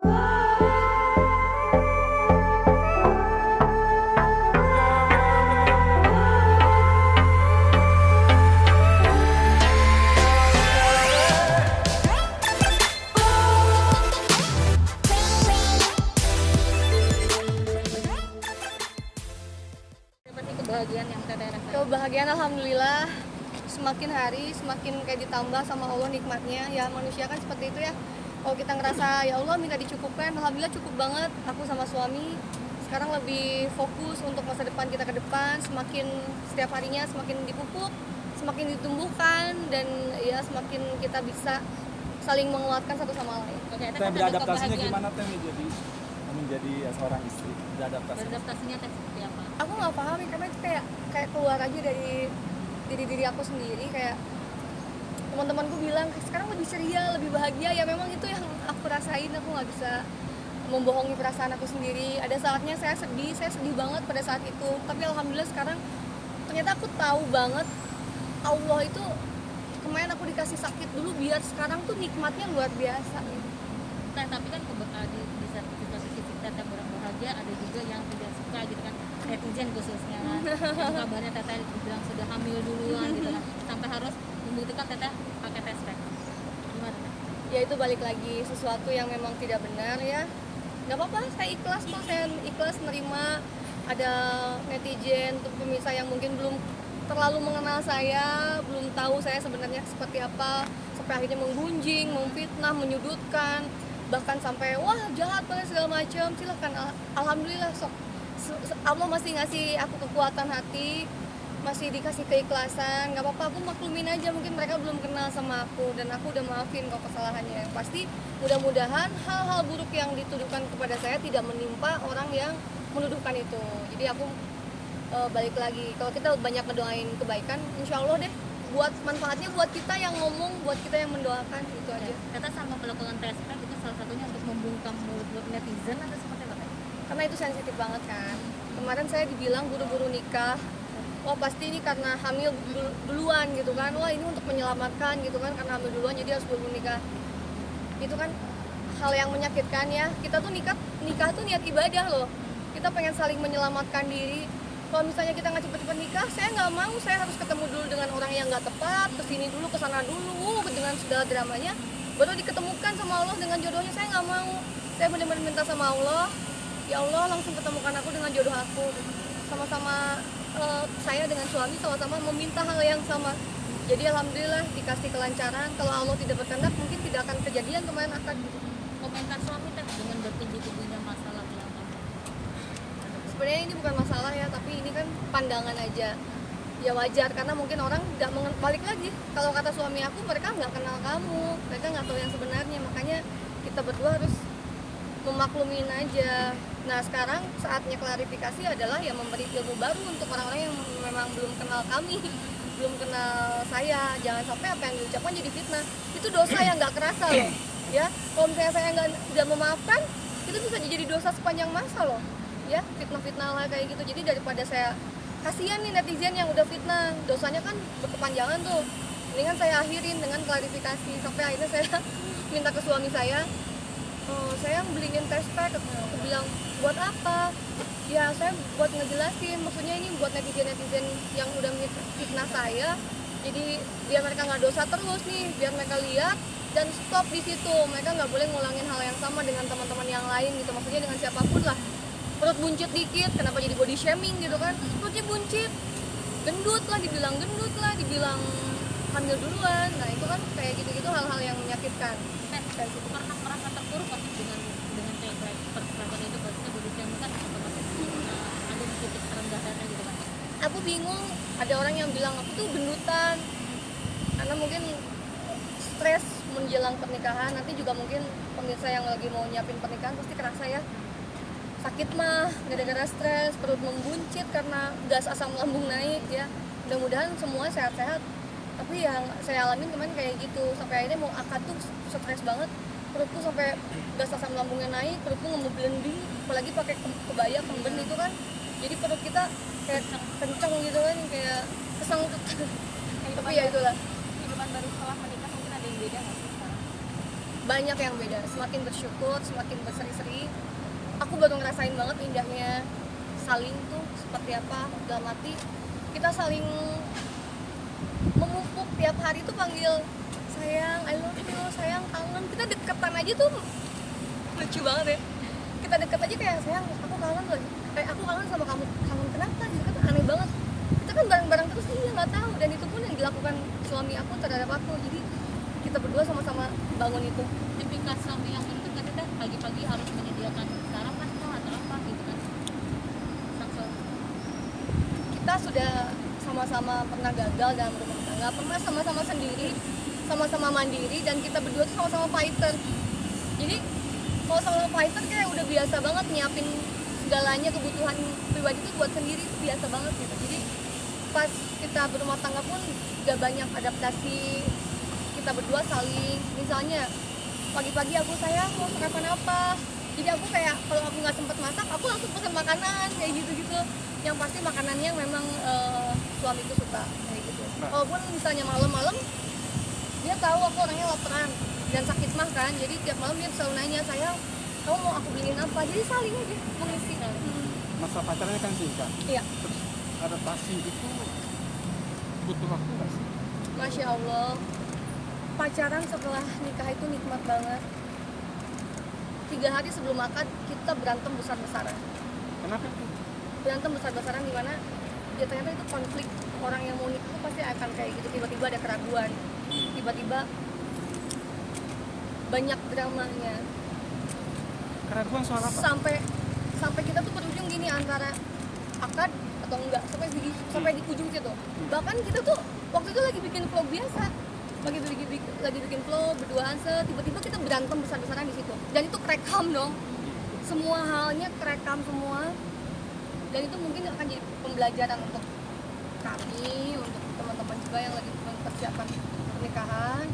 Kebahagiaan yang Teteh rasain? Kebahagiaan alhamdulillah semakin hari semakin kayak ditambah sama Allah nikmatnya. Ya manusia kan seperti itu ya. Kalau kita ngerasa ya Allah minta dicukupkan, alhamdulillah cukup banget. Aku sama suami sekarang lebih fokus untuk masa depan kita ke depan. Semakin setiap harinya semakin dipupuk, semakin ditumbuhkan, dan ya semakin kita bisa saling menguatkan satu sama lain. Oke, Teteh Teh kan ada beradaptasinya kebahagiaan. gimana Teh menjadi seorang istri? Beradaptasinya Teh seperti apa? Aku nggak paham ya, karena itu kayak keluar aja dari diri aku sendiri. Kayak teman-temanku bilang sekarang lebih ceria, lebih bahagia. Ya memang itu yang aku rasain. Aku nggak bisa membohongi perasaan aku sendiri. Ada saatnya saya sedih banget pada saat itu. Tapi alhamdulillah sekarang ternyata aku tahu banget Allah itu kemarin aku dikasih sakit dulu biar sekarang tuh nikmatnya luar biasa. Teh, tapi kan di satu situasi Teteh bahagia, ada juga yang tidak suka gitu kan, netizen khususnya kan, yang kabarnya Teteh dibilang sudah hamil duluan gitu kan, sampai harus membuktikan Teteh pakai test pack. Gimana Teh? Ya itu balik lagi sesuatu yang memang tidak benar ya. Nggak apa-apa, saya ikhlas kok, saya ikhlas menerima ada netizen atau pemirsa yang mungkin belum terlalu mengenal saya, belum tahu saya sebenarnya seperti apa, sampai akhirnya menggunjing, memfitnah, menyudutkan, bahkan sampai wah jahat banget segala macam. Silahkan, alhamdulillah sok Allah masih ngasih aku kekuatan hati, masih dikasih keikhlasan. Nggak apa-apa, aku maklumin aja, mungkin mereka belum kenal sama aku dan aku udah maafin kok kesalahannya. Yang pasti mudah-mudahan hal-hal buruk yang dituduhkan kepada saya tidak menimpa orang yang menuduhkan itu. Jadi aku balik lagi, kalau kita banyak ngedoain kebaikan, insya Allah deh buat manfaatnya buat kita yang ngomong, buat kita yang mendoakan, itu aja. Teteh sama melakukan test pack itu salah satunya untuk membungkam mulut netizen atau seperti apa Teh? Karena itu sensitif banget kan. Kemarin saya dibilang buru-buru nikah, wah pasti ini karena hamil duluan gitu kan, wah ini untuk menyelamatkan gitu kan, karena hamil duluan jadi harus buru nikah. Itu kan hal yang menyakitkan ya. Kita tuh nikah tuh niat ibadah loh, kita pengen saling menyelamatkan diri. Kalau misalnya kita nggak cepet-cepet nikah, saya nggak mau, saya harus ketemu dulu dengan orang yang nggak tepat, kesini dulu, kesana dulu, dengan segala dramanya, baru diketemukan sama Allah dengan jodohnya. Saya nggak mau, saya benar-benar minta sama Allah, ya Allah langsung ketemukan aku dengan jodoh aku. Sama-sama saya dengan suami sama-sama meminta hal yang sama. Jadi alhamdulillah dikasih kelancaran. Kalau Allah tidak berkehendak mungkin tidak akan kejadian kemarin akad. Komentar suami Teh dengan bertubi-tubinya masalah belakang. Sebenarnya ini bukan masalah ya, tapi ini kan pandangan aja. Ya wajar, karena mungkin orang tidak balik lagi. Kalau kata suami aku, mereka nggak kenal kamu, mereka nggak tahu yang sebenarnya. Makanya kita berdua harus memaklumin aja. Nah sekarang saatnya klarifikasi adalah ya memberi ilmu baru untuk orang-orang yang memang belum kenal kami, belum kenal saya. Jangan sampai apa yang diucapkan jadi fitnah. Itu dosa yang nggak kerasa loh. Ya, kalau misalnya saya nggak memaafkan, itu bisa jadi dosa sepanjang masa loh. Ya, fitnah-fitnah lah kayak gitu. Jadi daripada saya kasihan nih netizen yang udah fitnah, dosanya kan berkepanjangan tuh. Mendingan saya akhirin dengan klarifikasi. Sampai akhirnya saya minta ke suami saya, saya beliin test pack. Aku bilang, buat apa? Ya saya buat ngejelasin, maksudnya ini buat netizen-netizen yang udah fitnah saya. Jadi biar mereka nggak dosa terus nih, biar mereka lihat dan stop di situ. Mereka nggak boleh ngulangin hal yang sama dengan teman-teman yang lain gitu. Maksudnya dengan siapapun lah. Perut buncit dikit, kenapa jadi body shaming gitu kan? Perutnya buncit, gendut lah, dibilang hamil duluan. Nah itu kan kayak gitu-gitu hal-hal yang menyakitkan. Pernah merasa terpuruk nggak sih dengan kayak perbuatan itu? Maksudnya body shaming kan otomatis ada di titik terendah Teteh gitu kan? Aku bingung, ada orang yang bilang aku tuh gendutan karena mungkin stres menjelang pernikahan. Nanti juga mungkin pemirsa yang lagi mau nyiapin pernikahan pasti kerasa ya, sakit mah gara-gara stres, perut membuncit karena gas asam lambung naik ya. Mudah-mudahan semua sehat-sehat. Tapi yang saya alamin kemarin kayak gitu, sampai akhirnya mau akad tuh stres banget, perutku sampai gas asam lambungnya naik, perutku ngeblending, apalagi pakai kebaya kemben itu kan, jadi perut kita kayak kenceng gitu kan, kayak kesangkut. Tapi ya itulah. Kehidupan baru setelah menikah mungkin ada yang beda nggak sih sekarang? banyak yang beda. Semakin bersyukur, semakin berseri-seri. Aku baru ngerasain banget indahnya saling tuh seperti apa. Dalam arti kita saling memupuk tiap hari tuh panggil sayang, I love you, sayang, kangen. Kita deketan aja tuh lucu banget ya. Kita deket aja kayak sayang, aku kangen loh. Aku kangen sama kamu. Kangen kenapa? Gitu kan aneh banget. Kita kan bareng-bareng terus nggak tahu. Dan itu pun yang dilakukan suami aku terhadap aku. Jadi kita berdua sama-sama bangun itu. Tipikal suami yang menuntut kan kita pagi-pagi harus menyediakan sarapan kah atau apa gitu kan. Sang suami. Kita sudah sama-sama pernah gagal dalam rumah tangga, pernah sama-sama sendiri, sama-sama mandiri, dan kita berdua tuh sama-sama fighter. Jadi kalau sama-sama fighter kayak udah biasa banget nyiapin segalanya, kebutuhan pribadi tuh buat sendiri itu biasa banget gitu. Jadi pas kita berumah tangga pun gak banyak adaptasi. Kita berdua saling, misalnya pagi-pagi aku sayang mau sarapan apa, jadi aku kayak kalau aku nggak sempet masak aku langsung pesan makanan kayak gitu-gitu, yang pasti makanannya yang memang suamiku suka kayak gitu. Walaupun misalnya malam-malam dia tahu aku orangnya laparan dan sakit mah kan, jadi tiap malam dia selalu nanya, sayang kamu mau aku beliin apa, jadi saling aja mengisi. Masa pacarnya kan singkat. Iya. Terus adaptasi itu butuh waktu nggak sih? Masya Allah, pacaran setelah nikah itu nikmat banget. 3 hari sebelum akad kita berantem besar-besaran. Kenapa itu? Berantem besar-besaran di mana ya ternyata itu konflik. Orang yang mau nikah itu pasti akan kayak gitu, tiba-tiba ada keraguan, tiba-tiba banyak dramanya. Keraguan soal apa? Sampai kita tuh berujung gini antara akad atau enggak, sampai di ujung situ. Bahkan kita tuh waktu itu lagi bikin vlog biasa, lagi bikin vlog berduaan, tiba-tiba kita berantem besar-besaran di situ. Dan itu kerekam dong, semua halnya kerekam semua. Dan itu mungkin akan jadi pembelajaran untuk kami, untuk teman-teman juga yang lagi mempersiapkan pernikahan,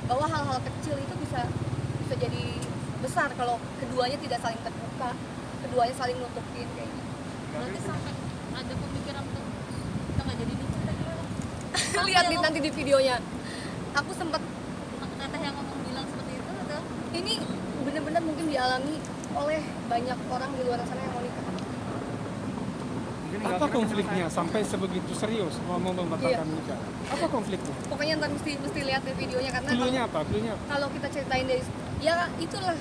bahwa hal-hal kecil itu bisa jadi besar kalau keduanya tidak saling terbuka, keduanya saling nutupin kayak gitu. Berarti sampai ada pemikiran untuk kita nggak jadi nikah lagi. Lihat nanti di videonya, aku sempat Kata yang ngomong bilang seperti itu atau ini benar-benar mungkin dialami oleh banyak orang di luar sana yang mau nikah. Apa konfliknya sampai sebegitu serius mau membatalkan nikah? Apa konfliknya? Pokoknya ntar mesti lihat di videonya, karena Cluenya apa? Cluenya apa? kalau kita ceritain dari ya itulah,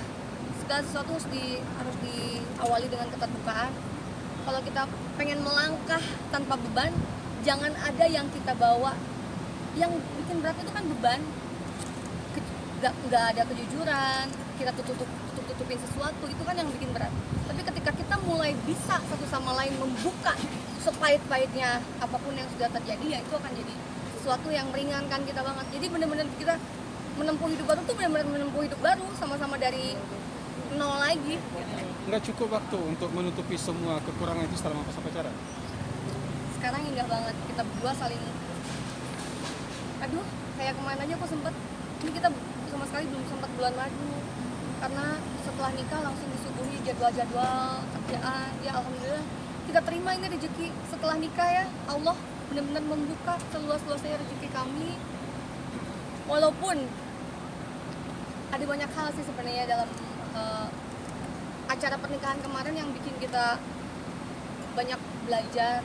segala sesuatu harus diawali dengan keterbukaan. Kalau kita pengen melangkah tanpa beban, jangan ada yang kita bawa. Yang bikin berat itu kan beban. Nggak ada kejujuran, kita tutupin sesuatu, itu kan yang bikin berat. Tapi ketika kita mulai bisa satu sama lain membuka sepahit-pahitnya apapun yang sudah terjadi, ya itu akan jadi sesuatu yang meringankan kita banget. Jadi benar-benar kita menempuh hidup baru tuh benar-benar menempuh hidup baru sama-sama dari nol lagi. Nggak cukup waktu untuk menutupi semua kekurangan itu selama masa pacaran? Sekarang indah banget, kita berdua saling, aduh kayak kemarin aja aku sempet, ini kita sama sekali belum sempat bulan madu, karena setelah nikah langsung disuguhi jadwal-jadwal kerjaan. Ya alhamdulillah kita terima ini rezeki setelah nikah ya. Allah benar-benar membuka seluas-luasnya rezeki kami. Walaupun ada banyak hal sih sebenarnya dalam acara pernikahan kemarin yang bikin kita banyak belajar,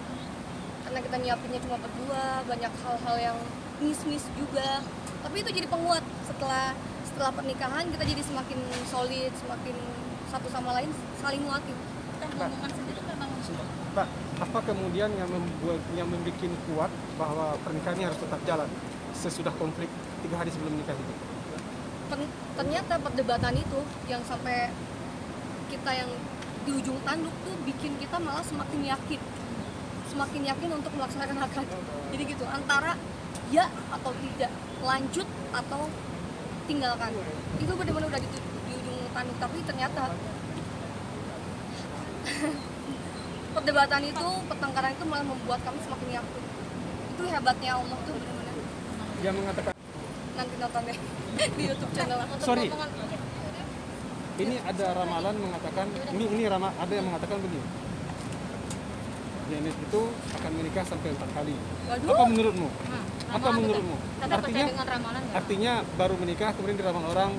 karena kita nyiapinnya cuma berdua, banyak hal-hal yang miss juga. Tapi itu jadi penguat setelah pernikahan, kita jadi semakin solid, semakin satu sama lain saling nguatin. kita ngomongkan sendiri memang Pak, apa kemudian yang membuat kuat bahwa pernikahan ini harus tetap jalan sesudah konflik 3 hari sebelum nikah itu? Ternyata perdebatan itu yang sampai kita yang di ujung tanduk tuh bikin kita malah semakin yakin untuk melaksanakan akad. Jadi gitu, antara ya atau tidak, lanjut atau tinggalkan. Itu benar-benar udah di ujung tanduk. Tapi ternyata perdebatan itu, pertengkaran itu malah membuat kami semakin yakin. Itu hebatnya Allah tuh benar-benar. Yang mengatakan Nanti nonton deh di YouTube channel aku. Sorry. Ini ada ramalan mengatakan, ada yang mengatakan begini. Janet itu akan menikah sampai 4 kali. Waduh. Apa menurutmu? ramalan Apa menurutmu? Tanda percaya dengan ramalan nggak? Artinya baru menikah kemudian diramal orang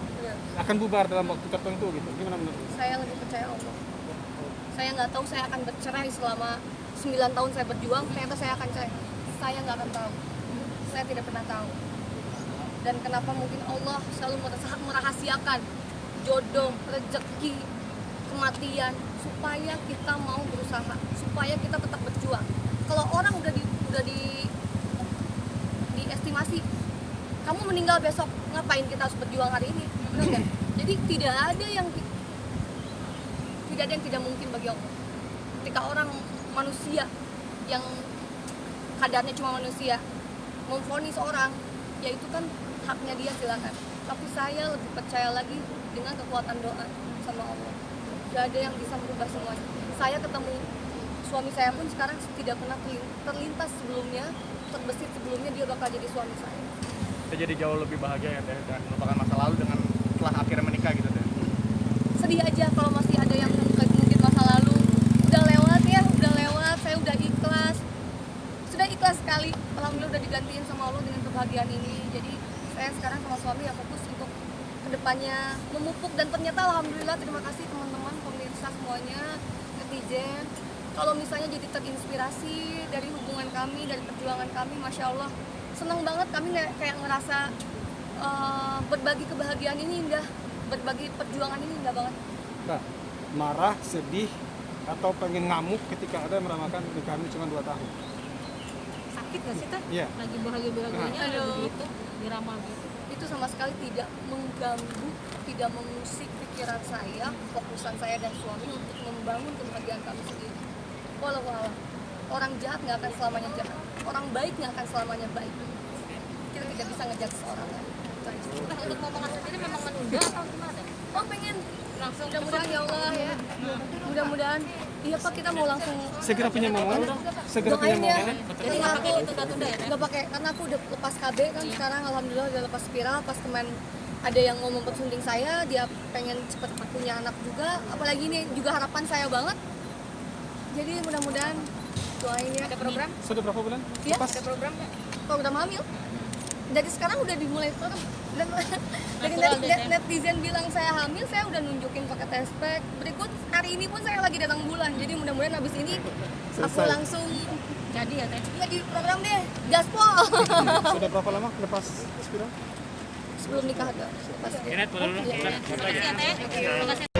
akan bubar dalam waktu tertentu gitu. Gimana menurut Anda? Saya lebih percaya Allah. Saya nggak tahu saya akan bercerai selama 9 tahun saya berjuang, ternyata saya akan cerai. Saya nggak akan tahu. Saya tidak pernah tahu. Dan kenapa mungkin Allah selalu merahasiakan jodoh, rezeki, kematian supaya kita mau berusaha, supaya kita tetap berjuang. Kalau orang udah diestimasi, kamu meninggal besok, ngapain kita harus berjuang hari ini? Benar nggak? Jadi tidak ada yang tidak mungkin bagi Allah. Ketika orang manusia yang kadarnya cuma manusia memvonis orang, ya itu kan haknya dia, silakan. Tapi saya lebih percaya lagi dengan kekuatan doa sama Allah. Gak ada yang bisa merubah semuanya. Saya ketemu suami saya pun sekarang tidak pernah terlintas sebelumnya, terbesit sebelumnya dia bakal jadi suami saya. Kita jadi jauh lebih bahagia ya Teh, dan melupakan masa lalu dengan setelah akhirnya menikah gitu Teh. Sedih aja kalau masih ada yang mungkin masa lalu udah lewat ya, udah lewat, saya udah ikhlas, sudah ikhlas sekali. Alhamdulillah udah digantiin sama Allah dengan kebahagiaan ini. Jadi saya sekarang sama suami ya fokus untuk kedepannya memupuk, dan ternyata alhamdulillah, terima kasih teman-teman pemirsa semuanya, netizen, kalau misalnya jadi terinspirasi dari hubungan kami, dari perjuangan kami, masya Allah senang banget. Kami kayak ngerasa berbagi kebahagiaan ini indah, berbagi perjuangan ini indah banget. Nah, marah, sedih, atau pengen ngamuk ketika ada yang meramakan nikahannya cuma 2 tahun? Sakit gak sih Teh? Iya. Lagi bahagia-bahagianya ada Aduh. begitu diramal gitu. Itu sama sekali tidak mengganggu, tidak mengusik pikiran saya, fokusan saya dan suami untuk membangun kebahagiaan kami sendiri. Walau orang jahat nggak akan selamanya jahat, orang baik nggak akan selamanya baik. Kita tidak bisa ngejat seorang lain. Nah, untuk momongan sendiri memang menunda atau gimana? Oh pengen Langsung mudah-mudahan ya Allah ya, mudah-mudahan. Iya Pak, kita mau langsung Segera punya momongan, segera punya doain ya. momongan. Jadi nggak pakai ditunda-tunda ya Teh? Nggak pakai, karena aku udah lepas KB kan sekarang, alhamdulillah udah lepas spiral. Pas kemarin ada yang mau mempersunting saya, dia pengen cepet punya anak juga, apalagi ini juga harapan saya banget. Jadi mudah-mudahan doain ya. Ada program? Sudah berapa bulan? Iya, Lepas? Ada program nggak? program hamil. Dari sekarang udah dimulai program. Dan dari Natural deh, Teh. netizen bilang saya hamil, saya udah nunjukin pakai test pack. Berikut hari ini pun saya lagi datang bulan. Jadi mudah-mudahan habis ini aku Selesai. langsung Jadi ya Teh? ya di program deh, gaspol. Sudah berapa lama lepas spiral? Sebelum nikah ada. Pas Ini dulu. Iya. Terima kasih ya Teh. Terima kasih.